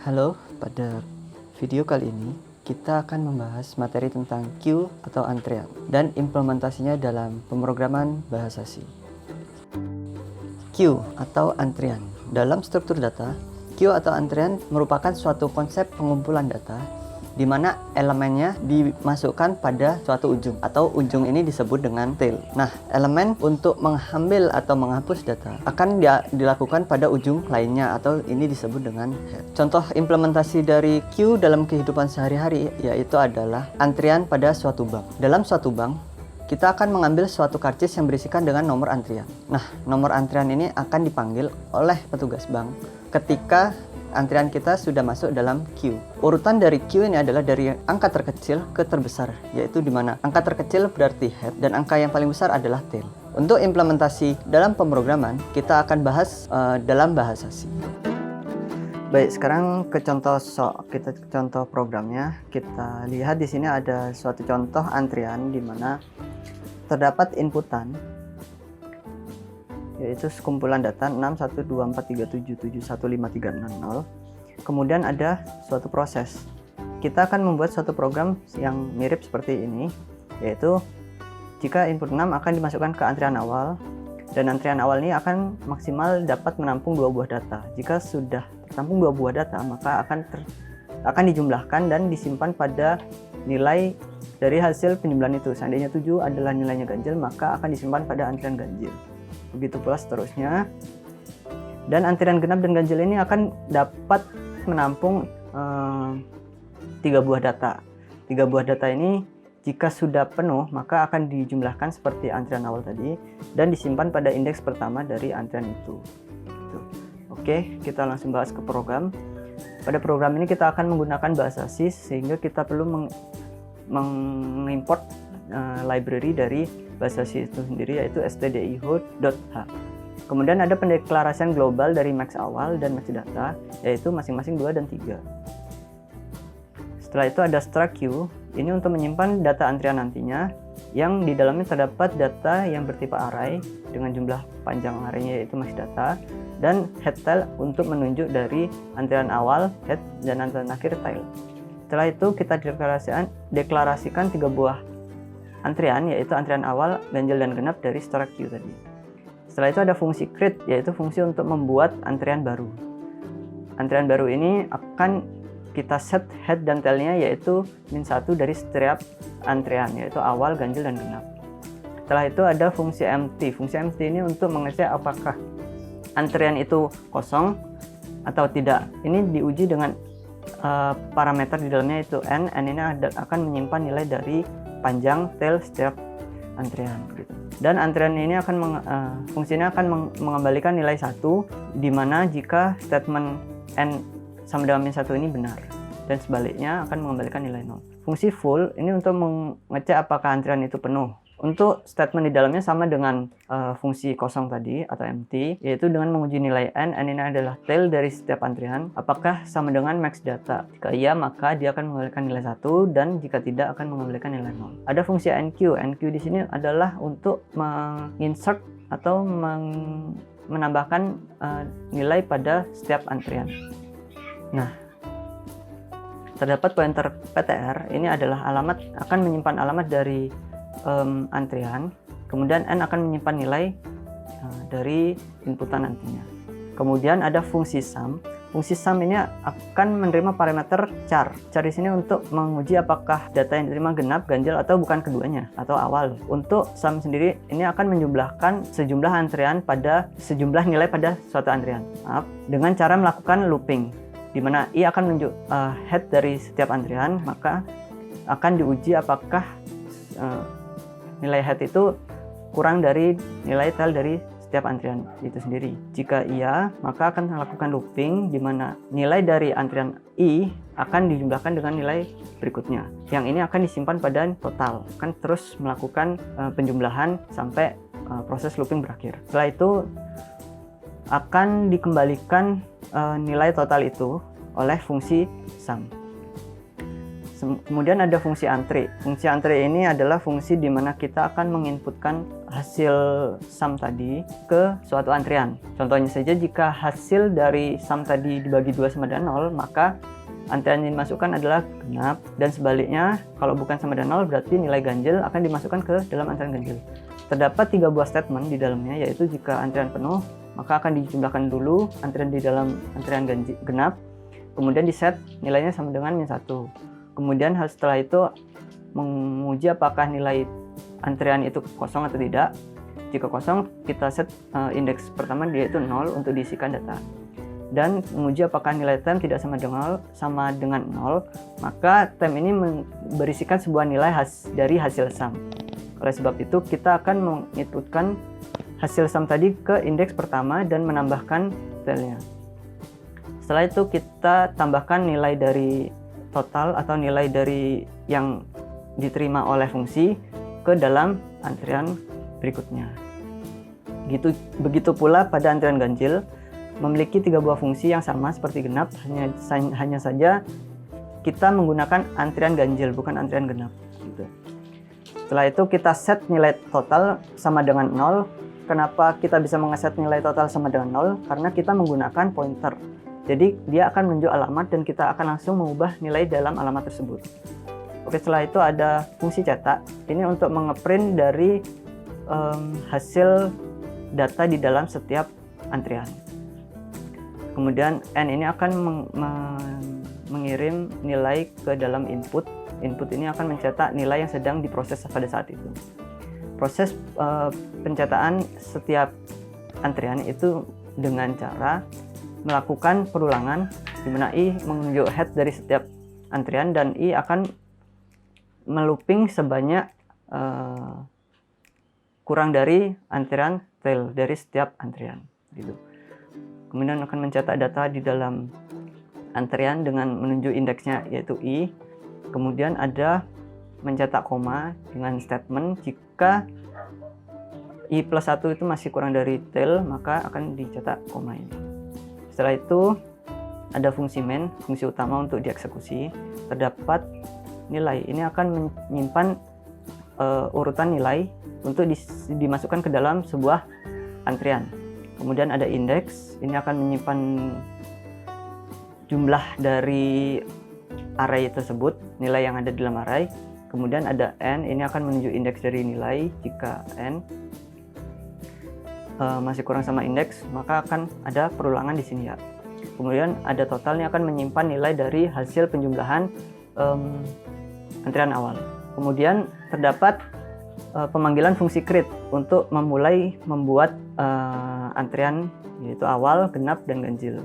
Halo, pada video kali ini kita akan membahas materi tentang queue atau antrean dan implementasinya dalam pemrograman bahasa C. Queue atau antrean. Dalam struktur data, queue atau antrean merupakan suatu konsep pengumpulan data di mana elemennya dimasukkan pada suatu ujung atau ujung ini disebut dengan tail. Nah, elemen untuk mengambil atau menghapus data akan dilakukan pada ujung lainnya atau ini disebut dengan head. Contoh implementasi dari queue dalam kehidupan sehari-hari yaitu adalah antrian pada suatu bank. Dalam suatu bank, kita akan mengambil suatu karcis yang berisikan dengan nomor antrian. Nah, nomor antrian ini akan dipanggil oleh petugas bank ketika antrian kita sudah masuk dalam queue. Urutan dari queue ini adalah dari angka terkecil ke terbesar, yaitu di mana angka terkecil berarti head dan angka yang paling besar adalah tail. Untuk implementasi dalam pemrograman, kita akan bahas dalam bahasa C. Baik, sekarang ke contoh programnya. Kita lihat di sini ada suatu contoh antrian di mana terdapat inputan yaitu sekumpulan data 61243771536. Kemudian ada suatu proses. Kita akan membuat suatu program yang mirip seperti ini, yaitu jika input 6 akan dimasukkan ke antrian awal, dan antrian awal ini akan maksimal dapat menampung 2 buah data. Jika sudah tertampung 2 buah data, maka akan dijumlahkan dan disimpan pada nilai dari hasil penjumlahan itu. Seandainya 7 adalah nilainya ganjil, maka akan disimpan pada antrian ganjil. Begitu pula seterusnya. Dan antrian genap dan ganjil ini akan dapat menampung 3 buah data. 3 buah data ini jika sudah penuh maka akan dijumlahkan seperti antrian awal tadi dan disimpan pada indeks pertama dari antrian itu. Oke, kita langsung bahas ke program. Pada program ini kita akan menggunakan bahasa C sehingga kita perlu mengimport library dari bahasa C itu sendiri, yaitu stdio.h. Kemudian ada pendeklarasian global dari max awal dan max data, yaitu masing-masing 2 dan 3. Setelah itu ada struct queue, ini untuk menyimpan data antrian nantinya, yang di dalamnya terdapat data yang bertipe array dengan jumlah panjang arraynya yaitu max data, dan head tail untuk menunjuk dari antrian awal head dan antrian akhir tail. Setelah itu kita deklarasikan 3 buah antrian, yaitu antrian awal, ganjil, dan genap dari struct queue tadi. Setelah itu ada fungsi create, yaitu fungsi untuk membuat antrian baru. Antrian baru ini akan kita set head dan tailnya, yaitu -1 dari setiap antrian, yaitu awal, ganjil, dan genap. Setelah itu ada fungsi empty. Fungsi empty ini untuk mengecek apakah antrian itu kosong atau tidak. Ini diuji dengan parameter di dalamnya yaitu n ini akan menyimpan nilai dari panjang tail setiap antrian gitu. Dan antrian ini fungsinya akan mengembalikan nilai 1 di mana jika statement n sama dengan -1 ini benar, dan sebaliknya akan mengembalikan nilai 0. Fungsi full ini untuk mengecek apakah antrian itu penuh. Untuk statement di dalamnya sama dengan fungsi kosong tadi atau empty, yaitu dengan menguji nilai n ini adalah tail dari setiap antrian, apakah sama dengan max data. Jika iya, maka dia akan mengembalikan nilai 1, dan jika tidak akan mengembalikan nilai 0. Ada fungsi enqueue. Enqueue di sini adalah untuk menginsert atau menambahkan nilai pada setiap antrian. Nah, terdapat pointer PTR, ini adalah akan menyimpan alamat dari antrian, kemudian n akan menyimpan nilai dari inputan nantinya. Kemudian ada fungsi sum. Fungsi sum ini akan menerima parameter char. Char di sini untuk menguji apakah data yang diterima genap, ganjil, atau bukan keduanya atau awal. Untuk sum sendiri ini akan menjumlahkan sejumlah antrian pada sejumlah nilai pada suatu antrian. Dengan cara melakukan looping, di mana i akan menunjuk head dari setiap antrian, maka akan diuji apakah nilai head itu kurang dari nilai tail dari setiap antrian itu sendiri. Jika iya, maka akan melakukan looping di mana nilai dari antrian i akan dijumlahkan dengan nilai berikutnya. Yang ini akan disimpan pada total, akan terus melakukan penjumlahan sampai proses looping berakhir. Setelah itu akan dikembalikan nilai total itu oleh fungsi sum. Kemudian ada fungsi antre. Fungsi antre ini adalah fungsi di mana kita akan menginputkan hasil sum tadi ke suatu antrian. Contohnya saja, jika hasil dari sum tadi dibagi 2 sama dengan 0, maka antrian yang dimasukkan adalah genap, dan sebaliknya kalau bukan sama dengan 0 berarti nilai ganjil akan dimasukkan ke dalam antrian ganjil. Terdapat 3 buah statement di dalamnya, yaitu jika antrian penuh maka akan dijumlahkan dulu antrian di dalam antrian genap, kemudian diset nilainya sama dengan -1. Kemudian setelah itu menguji apakah nilai antrian itu kosong atau tidak. Jika kosong, kita set indeks pertama yaitu 0 untuk diisikan data. Dan menguji apakah nilai temp tidak sama dengan 0, maka temp ini berisikan sebuah nilai dari hasil sum. Oleh sebab itu, kita akan menginputkan hasil sum tadi ke indeks pertama dan menambahkan tailnya. Setelah itu kita tambahkan nilai dari total atau nilai dari yang diterima oleh fungsi ke dalam antrian berikutnya. Begitu pula pada antrian ganjil, memiliki 3 buah fungsi yang sama seperti genap, hanya saja kita menggunakan antrian ganjil bukan antrian genap. Gitu. Setelah itu kita set nilai total sama dengan 0. Kenapa kita bisa mengeset nilai total sama dengan 0? Karena kita menggunakan pointer. Jadi dia akan menunjuk alamat dan kita akan langsung mengubah nilai dalam alamat tersebut. Oke, setelah itu ada fungsi cetak. Ini untuk mengeprint dari hasil data di dalam setiap antrian. Kemudian N ini akan mengirim nilai ke dalam input. Input ini akan mencetak nilai yang sedang diproses pada saat itu. Proses pencetakan setiap antrian itu dengan cara melakukan perulangan, di mana I menunjuk head dari setiap antrian dan I akan melooping sebanyak kurang dari antrian tail dari setiap antrian. Gitu. Kemudian akan mencetak data di dalam antrian dengan menunjuk indeksnya yaitu I. Kemudian ada mencetak koma dengan statement jika I plus 1 itu masih kurang dari tail, maka akan dicetak koma ini. Setelah itu ada fungsi main, fungsi utama untuk dieksekusi. Terdapat nilai, ini akan menyimpan urutan nilai untuk dimasukkan ke dalam sebuah antrian. Kemudian ada indeks, ini akan menyimpan jumlah dari array tersebut, nilai yang ada di dalam array. Kemudian ada N, ini akan menunjuk indeks dari nilai. Jika N masih kurang sama indeks, maka akan ada perulangan di sini ya. Kemudian ada total, ini akan menyimpan nilai dari hasil penjumlahan antrian awal. Kemudian terdapat pemanggilan fungsi create untuk membuat antrian yaitu awal, genap, dan ganjil.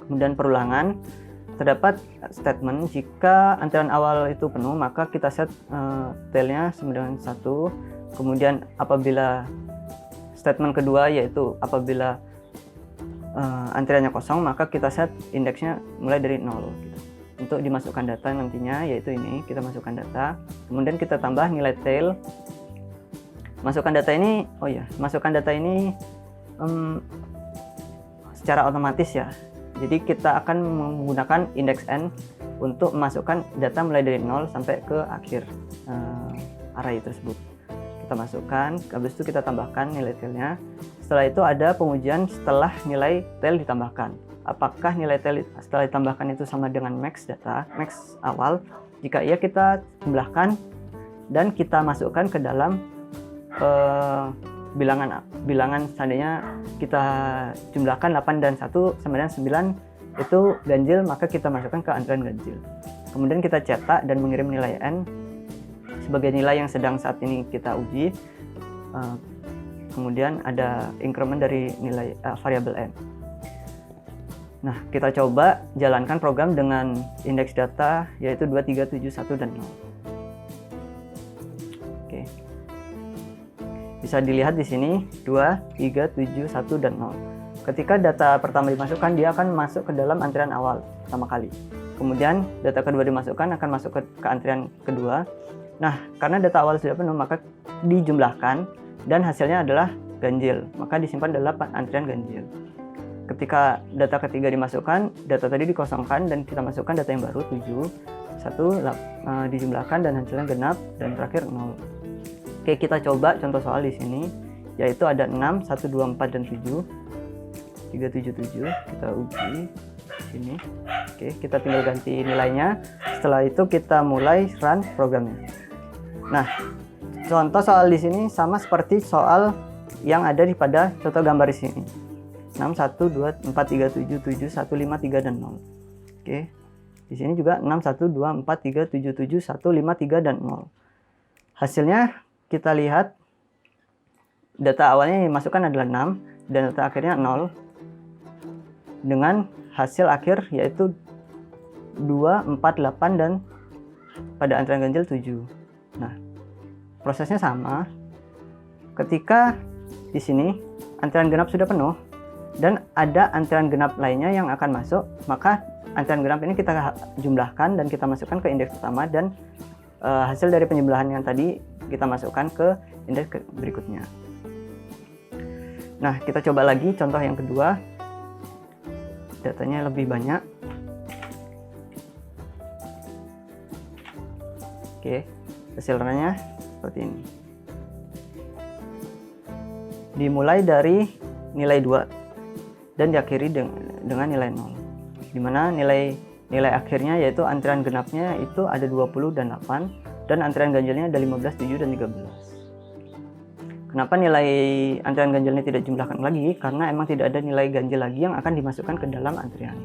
Kemudian perulangan, terdapat statement jika antrian awal itu penuh maka kita set tailnya sama dengan 1. Kemudian apabila statement kedua yaitu apabila antriannya kosong maka kita set indeksnya mulai dari 0 gitu. Untuk dimasukkan data nantinya yaitu ini, kita masukkan data, kemudian kita tambah nilai tail. Masukkan data ini secara otomatis ya. Jadi kita akan menggunakan indeks N untuk memasukkan data mulai dari 0 sampai ke akhir array tersebut. Kita masukkan, habis itu kita tambahkan nilai tailnya. Setelah itu ada pengujian setelah nilai tail ditambahkan. Apakah nilai tail setelah ditambahkan itu sama dengan max data, max awal? Jika iya, kita jumlahkan dan kita masukkan ke dalam bilangan seandainya kita jumlahkan 8 dan 1 sama dengan 9 itu ganjil, maka kita masukkan ke antrian ganjil. Kemudian kita cetak dan mengirim nilai N sebagai nilai yang sedang saat ini kita uji. Kemudian ada increment dari nilai variabel N. Nah, kita coba jalankan program dengan indeks data yaitu 2, 3, 7, 1, dan 0. Oke. Bisa dilihat di sini 2, 3, 7, 1, dan 0. Ketika data pertama dimasukkan, dia akan masuk ke dalam antrian awal pertama kali. Kemudian data kedua dimasukkan, akan masuk ke antrian kedua. Nah, karena data awal sudah penuh, maka dijumlahkan dan hasilnya adalah ganjil. Maka disimpan dalam antrian ganjil. Ketika data ketiga dimasukkan, data tadi dikosongkan dan kita masukkan data yang baru 7, 1 dijumlahkan dan hasilnya genap dan terakhir 0. Oke, kita coba contoh soal di sini, yaitu ada 6, 1, 2, 4, dan 7. 3, 7, 7. Kita uji di sini. Oke, kita tinggal ganti nilainya. Setelah itu kita mulai run programnya. Nah, contoh soal di sini sama seperti soal yang ada pada contoh gambar di sini. 6, 1, 2, 4, 3, 7, 7, 1, 5, 3, dan 0. Oke. Di sini juga 6, 1, 2, 4, 3, 7, 7, 1, 5, 3, dan 0. Hasilnya kita lihat data awalnya yang dimasukkan adalah 6 dan data akhirnya 0 dengan hasil akhir yaitu 2, 4, 8, dan pada antrian ganjil 7. Nah, prosesnya sama. Ketika di sini antrian genap sudah penuh dan ada antrian genap lainnya yang akan masuk, maka antrian genap ini kita jumlahkan dan kita masukkan ke indeks pertama, dan hasil dari penjumlahan yang tadi kita masukkan ke indeks berikutnya. Nah, kita coba lagi contoh yang kedua. Datanya lebih banyak. Oke, hasilnya seperti ini. Dimulai dari nilai 2 dan diakhiri dengan nilai 0. Dimana nilai akhirnya yaitu antrian genapnya itu ada 20 dan 8, dan antrian ganjilnya ada 15, 7, dan 13. Kenapa nilai antrian ganjilnya tidak jumlahkan lagi? Karena emang tidak ada nilai ganjil lagi yang akan dimasukkan ke dalam antrian.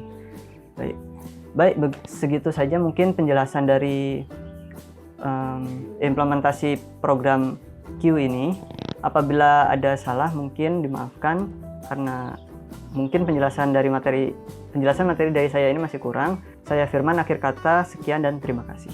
Baik, segitu saja mungkin penjelasan dari implementasi program Q ini. Apabila ada salah mungkin dimaafkan, karena mungkin penjelasan materi dari saya ini masih kurang. Saya Firman, akhir kata, sekian dan terima kasih.